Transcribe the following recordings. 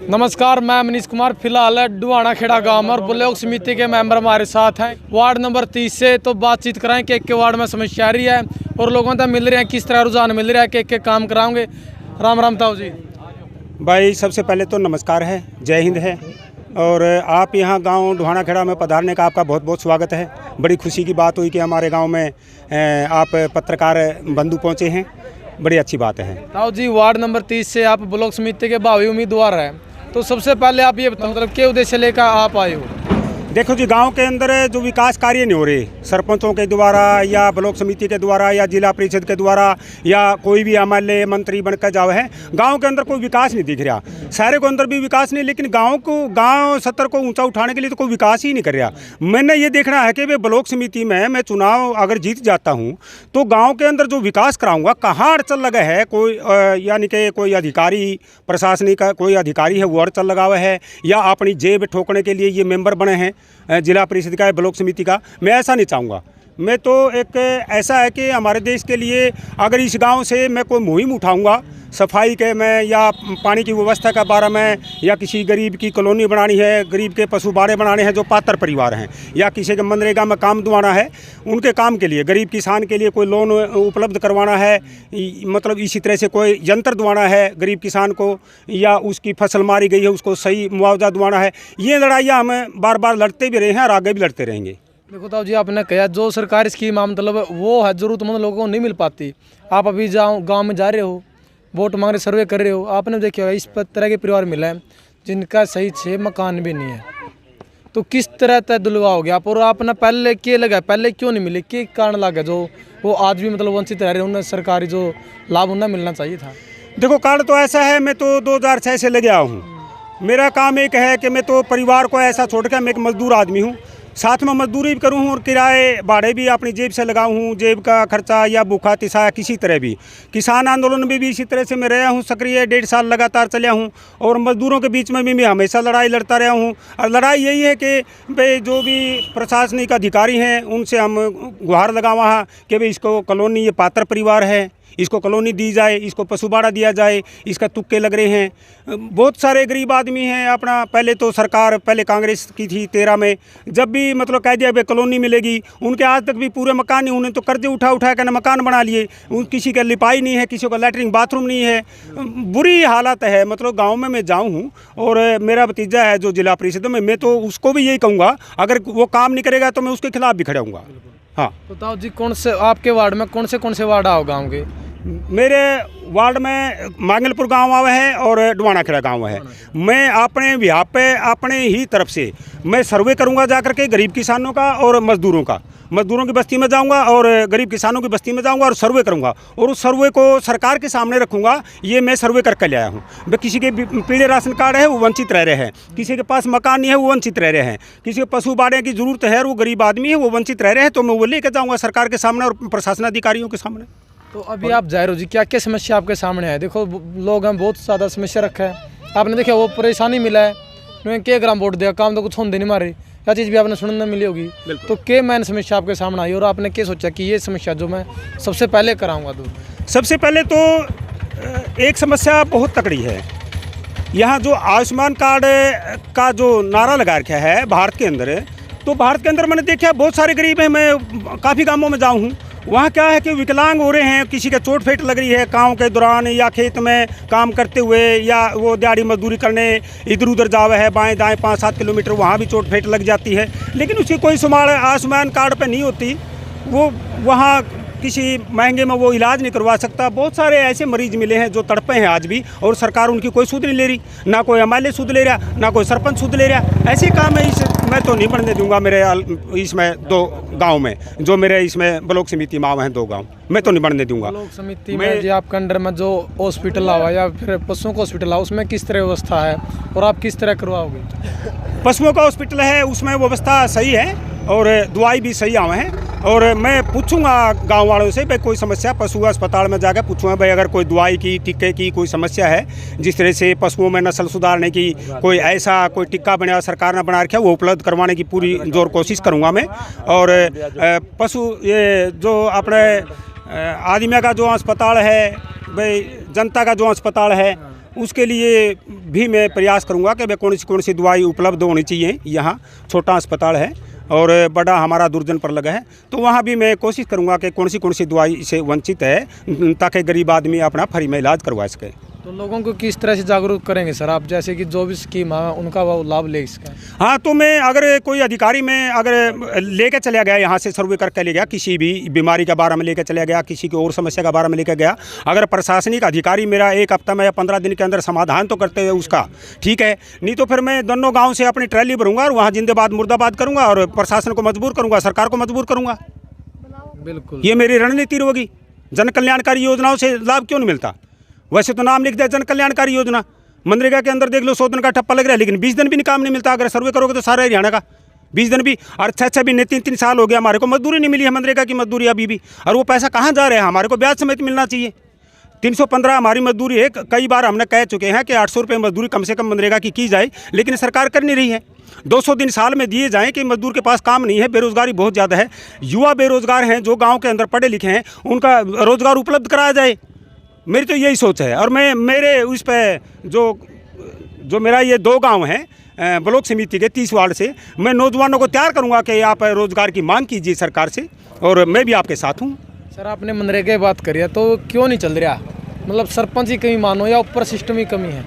नमस्कार, मैं मनीष कुमार। फिलहाल डुआना खेड़ा गांव में और ब्लॉक समिति के मेंबर हमारे साथ हैं वार्ड नंबर 30 से। तो बातचीत कराएं कि एक वार्ड में समस्या आ रही है और लोगों तक मिल रहे हैं, किस तरह रुझान मिल रहा है, के काम कराओगे। राम राम ताऊ जी। भाई सबसे पहले तो नमस्कार है, जय हिंद है। और आप यहाँ गांव डुआना खेड़ा में पधारने का आपका बहुत बहुत स्वागत है। बड़ी खुशी की बात हुई कि हमारे गांव में आप पत्रकार बंधु पहुँचे हैं, बड़ी अच्छी बात है। ताऊ जी, वार्ड नंबर 30 से आप ब्लॉक समिति के भावी उम्मीदवार हैं, तो सबसे पहले आप ये बताओ मतलब क्या उद्देश्य लेकर आप आए हो। देखो जी, गांव के अंदर जो विकास कार्य नहीं हो रहे सरपंचों के द्वारा या ब्लॉक समिति के द्वारा या जिला परिषद के द्वारा या कोई भी एमएलए मंत्री बनकर जाओ है, गांव के अंदर कोई विकास नहीं दिख रहा। शहरों के अंदर भी विकास नहीं, लेकिन गांव सत्तर को ऊंचा उठाने के लिए तो कोई विकास ही नहीं कर रहा। मैंने ये देखना है कि वे ब्लॉक समिति में मैं चुनाव अगर जीत जाता हूँ तो गाँव के अंदर जो विकास कराऊँगा, कहाँ अड़चन लगा है, कोई यानी कि कोई अधिकारी प्रशासनिक कोई अधिकारी है वो अड़चन लगा हुआ है, या अपनी जेब ठोकने के लिए ये मेंबर बने हैं जिला परिषद का, ब्लॉक समिति का। मैं ऐसा नहीं चाहूँगा। मैं तो एक ऐसा है कि हमारे देश के लिए अगर इस गांव से मैं कोई मुहिम उठाऊंगा सफाई के में या पानी की व्यवस्था का बारे में, या किसी गरीब की कॉलोनी बनानी है, गरीब के पशु बाड़े बनाने हैं जो पात्र परिवार हैं, या किसी के मनरेगा में काम दिवाना है, उनके काम के लिए गरीब किसान के लिए कोई लोन उपलब्ध करवाना है, मतलब इसी तरह से कोई यंत्र दिवाना है गरीब किसान को, या उसकी फसल मारी गई है उसको सही मुआवजा दिवाना है। ये लड़ाइयाँ हम बार बार लड़ते भी रहे हैं और आगे भी लड़ते रहेंगे। देखो ताऊ जी, आपने कहा जो सरकारी स्कीम मतलब वो है जरूरतमंद लोगों को नहीं मिल पाती। आप अभी गाँव में जा रहे हो, वोट मांग रहे, सर्वे कर रहे हो, आपने देखा होगा इस तरह के परिवार मिला है जिनका सही से मकान भी नहीं है, तो किस तरह तय दिलवाओगे आप। और आपने पहले क्या लगा, पहले क्यों नहीं मिले, क्या कारण लगा जो वो आज भी मतलब वंचित रह रहे, उन्हें सरकारी जो लाभ उन्हें मिलना चाहिए था। देखो, कारण तो ऐसा है, मैं तो 2006 से लगे आया हूँ। मेरा काम एक है कि मैं तो परिवार को ऐसा छोड़ के, मैं एक मजदूर आदमी हूँ, साथ में मजदूरी भी करूँ और किराए भाड़े भी अपनी जेब से लगाऊँ हूँ, जेब का खर्चा या भूखा तिसा किसी तरह भी। किसान आंदोलन में भी इसी तरह से मैं रहा हूँ सक्रिय, 1.5 साल लगातार चलिया हूँ। और मजदूरों के बीच में भी मैं हमेशा लड़ाई लड़ता रहा हूँ। और लड़ाई यही है कि भाई जो भी प्रशासनिक अधिकारी हैं उनसे हम गुहार लगावा है कि भाई इसको कॉलोनी, ये पात्र परिवार है, इसको कॉलोनी दी जाए, इसको पशुबाड़ा दिया जाए, इसका तुक्के लग रहे हैं। बहुत सारे गरीब आदमी हैं अपना। पहले तो सरकार पहले कांग्रेस की थी 13 में, जब भी मतलब कह दिया भाई कॉलोनी मिलेगी, उनके आज तक भी पूरे मकान नहीं, उन्हें तो कर्जे उठा उठा कर मकान बना लिए। किसी का लिपाई नहीं है, किसी का लैट्रिन बाथरूम नहीं है, बुरी हालत है। मतलब गाँव में मैं जाऊँ हूँ और मेरा भतीजा है जो जिला परिषद में, मैं तो उसको भी यही कहूँगा अगर वो काम नहीं करेगा तो मैं उसके खिलाफ भी खड़ा हूँगा। हाँ तो ताऊ जी, कौन से आपके वार्ड में कौन से वार्ड आओ गाँव के। मेरे वार्ड में मांगलपुर गांव आवे है और डुआना खेड़ा गांव है। मैं अपने यहाँ पे अपने ही तरफ से मैं सर्वे करूंगा जाकर के गरीब किसानों का और मजदूरों का। मजदूरों की बस्ती में जाऊंगा और गरीब किसानों की बस्ती में जाऊंगा और सर्वे करूंगा, और उस सर्वे को सरकार के सामने रखूंगा। ये मैं सर्वे करके ले आया हूँ। किसी के पीले राशन कार्ड है वो वंचित रह रहे हैं, किसी के पास मकान नहीं है वो वंचित रह रहे हैं, किसी को पशु बाड़े की जरूरत है और वो गरीब आदमी है वो वंचित रह रहे हैं। तो मैं वो लेकर जाऊँगा सरकार के सामने और प्रशासन अधिकारियों के सामने। तो अभी आप जा रहे हो जी, क्या क्या समस्या आपके सामने है। देखो लोग हैं बहुत ज़्यादा समस्या रखा है, आपने देखा वो परेशानी मिला है, उन्हें क्या ग्राम वोट दिया, काम तो कुछ होने नहीं मारे, क्या चीज़ भी आपने सुनने मिली होगी। तो क्या मैंने समस्या आपके सामने आई और आपने क्या सोचा कि ये समस्या जो मैं सबसे पहले कराऊंगा। तो सबसे पहले तो एक समस्या बहुत तकड़ी है। यहाँ जो आयुष्मान कार्ड का जो नारा लगा रखा है भारत के अंदर, तो भारत के अंदर मैंने देखा बहुत सारे गरीब हैं। मैं काफ़ी गाँवों में जाऊँ हूँ, वहाँ क्या है कि विकलांग हो रहे हैं, किसी का चोट फेट लग रही है काम के दौरान या खेत में काम करते हुए, या वो दिहाड़ी मजदूरी करने इधर उधर जावे है बाएं दाएं 5-7 किलोमीटर, वहाँ भी चोट फेट लग जाती है, लेकिन उसकी कोई संभाल आयुष्मान कार्ड पे नहीं होती। वो वहाँ किसी महंगे में वो इलाज नहीं करवा सकता। बहुत सारे ऐसे मरीज मिले हैं जो तड़पे हैं आज भी, और सरकार उनकी कोई सुध नहीं ले रही, ना कोई एमएलए सुध ले रहा, ना कोई सरपंच सुध ले रहा। ऐसे काम है, इस मैं तो नहीं बनने दूंगा। मेरे इसमें 2 गांव में जो मेरे इसमें ब्लॉक समिति माव हैं 2 गांव, मैं तो नहीं बनने दूंगा। ब्लॉक समिति में जो आपके अंडर में जो हॉस्पिटल आवा या फिर पशुओं का हॉस्पिटल आवा, उसमें किस तरह व्यवस्था है और आप किस तरह करवाओगे। पशुओं का हॉस्पिटल है, उसमें व्यवस्था सही है और दवाई भी सही आवे हैं। और मैं पूछूंगा गांव वालों से भाई कोई समस्या, पशु अस्पताल में जाकर पूछूंगा भाई अगर कोई दवाई की टिक्के की कोई समस्या है, जिस तरह से पशुओं में नस्ल सुधारने की कोई ऐसा कोई टिक्का बना सरकार ने बना रखा है वो उपलब्ध करवाने की पूरी जोर कोशिश करूंगा मैं। और पशु ये जो अपने आदमिया का जो अस्पताल है, भाई जनता का जो अस्पताल है, उसके लिए भी मैं प्रयास करूंगा कि कौन सी दवाई उपलब्ध होनी चाहिए। यहाँ छोटा अस्पताल है और बड़ा हमारा दुर्जन पर लगा है, तो वहाँ भी मैं कोशिश करूंगा कि कौन सी दवाई से वंचित है ताकि गरीब आदमी अपना फ्री में इलाज करवा सके। तो लोगों को किस तरह से जागरूक करेंगे सर आप, जैसे कि जो भी स्कीम है उनका वो लाभ ले इसका? हाँ, तो मैं अगर कोई अधिकारी में अगर लेके चला गया, यहाँ से सर्वे करके ले गया, किसी भी बीमारी के बारे में लेके चला गया, किसी की और समस्या के बारे में लेके गया, अगर प्रशासनिक अधिकारी मेरा 1 हफ्ता में या 15 दिन के अंदर समाधान तो करते हैं उसका, ठीक है, नहीं तो फिर मैं दोनों गाँव से अपनी ट्रैली भरूंगा और वहाँ जिंदाबाद मुर्दाबाद करूँगा और प्रशासन को मजबूर करूँगा, सरकार को मजबूर करूँगा। बिल्कुल, ये मेरी रणनीति होगी। जन कल्याणकारी योजनाओं से लाभ क्यों नहीं मिलता? वैसे तो नाम लिख दिया जन कल्याणकारी योजना, मनरेगा के अंदर देख लो 100 दिन का ठप्पा लग रहा है, लेकिन 20 दिन भी काम नहीं मिलता। अगर सर्वे करोगे तो सारा हरियाणा का 20 दिन भी, और 6 महीने 3 साल हो गया हमारे को मजदूरी नहीं मिली है, मनरेगा की मजदूरी अभी भी। और वो पैसा कहाँ जा रहा है? हमारे को ब्याज समेत मिलना चाहिए। 315 हमारी मजदूरी है। कई बार हमने कह चुके हैं कि 800 रुपये मजदूरी कम से कम मनरेगा की जाए, लेकिन सरकार कर नहीं रही है। 200 दिन साल में दिए जाएं कि मजदूर के पास काम नहीं है, बेरोजगारी बहुत ज़्यादा है, युवा बेरोजगार हैं, जो गाँव के अंदर पढ़े लिखे हैं, उनका रोजगार उपलब्ध कराया जाए। मेरी तो यही सोच है। और मैं मेरे उस पर जो मेरा ये 2 गांव हैं ब्लॉक समिति के 30 वार्ड से, मैं नौजवानों को तैयार करूंगा कि आप रोज़गार की मांग कीजिए सरकार से, और मैं भी आपके साथ हूं। सर आपने मनरेगा की बात करी है, तो क्यों नहीं चल रहा? मतलब सरपंच की कमी मानो या ऊपर सिस्टम की कमी है?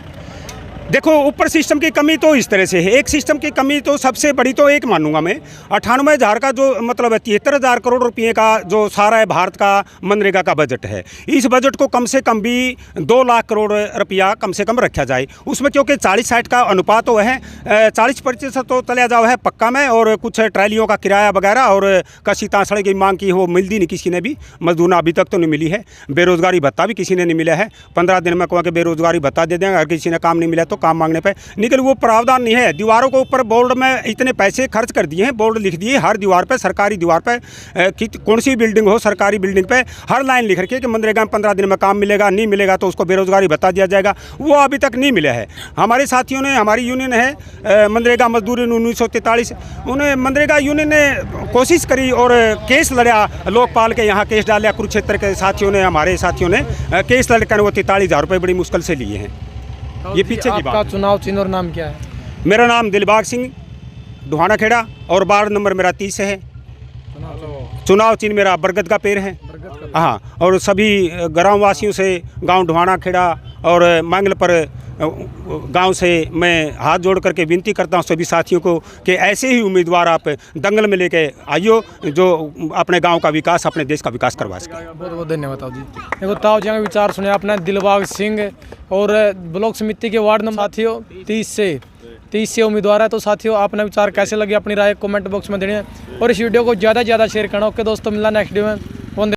देखो, ऊपर सिस्टम की कमी तो इस तरह से है। एक सिस्टम की कमी तो सबसे बड़ी तो एक मानूंगा मैं, 98,000 का जो मतलब 73,000 करोड़ रुपये का जो सारा है भारत का मनरेगा का बजट है, इस बजट को कम से कम भी 2 लाख करोड़ रुपया कम से कम रखा जाए उसमें, क्योंकि 40-60 का अनुपात तो है, 40% तो चला जाओ है पक्का में, और कुछ ट्रैलियों का किराया वगैरह और कसी तांसड़े की मांग की वो मिलती नहीं किसी ने भी, मजदूर अभी तक तो नहीं मिली है। बेरोजगारी भत्ता भी किसी ने नहीं मिला है। 15 दिन में कहा कि बेरोजगारी भत्ता दे देंगे, अगर किसी ने काम नहीं मिला तो काम मांगने पे निकल, वो प्रावधान नहीं है। दीवारों के ऊपर बोर्ड में इतने पैसे खर्च कर दिए हैं, बोर्ड लिख दिए हर दीवार पे, सरकारी दीवार पे, कौन सी बिल्डिंग हो, सरकारी बिल्डिंग पे हर लाइन लिख रखी है कि मनरेगा में 15 दिन में काम मिलेगा, नहीं मिलेगा तो उसको बेरोजगारी भत्ता दिया जाएगा। वो अभी तक नहीं मिला है। हमारे साथियों ने, हमारी यूनियन है मनरेगा मजदूर 1943, उन्हें मनरेगा यूनियन ने कोशिश करी और केस लड़ा, लोकपाल के यहाँ केस डाला, कुरुक्षेत्र के साथियों ने, हमारे साथियों ने केस लड़कर वो 43,000 रुपये बड़ी मुश्किल से लिए हैं। ये पीछे की बात। आपका चुनाव चिन्ह और नाम क्या है? मेरा नाम दिलबाग सिंह, ढुहाना खेड़ा, और वार्ड नंबर मेरा 30 है। चुनाव चिन्ह मेरा बरगद का पेड़ है। हाँ, और सभी ग्राम वासियों से, गांव ढुहाना खेड़ा और मंगल पर गांव से मैं हाथ जोड़ करके विनती करता हूं सभी साथियों को कि ऐसे ही उम्मीदवार आप दंगल में लेके आइयो जो अपने गांव का विकास, अपने देश का विकास करवा सके। बहुत बहुत धन्यवाद ताऊ जी। देखो ताऊ जी के विचार सुने आपने, दिलबाग सिंह और ब्लॉक समिति के वार्ड नंबर साथियों 30 से उम्मीदवार है। तो साथियों अपना विचार कैसे लगे अपनी राय कमेंट बॉक्स में देनी है, और इस वीडियो को ज़्यादा से ज़्यादा शेयर करना। ओके दोस्तों, मिलना नेक्स्ट वीडियो में।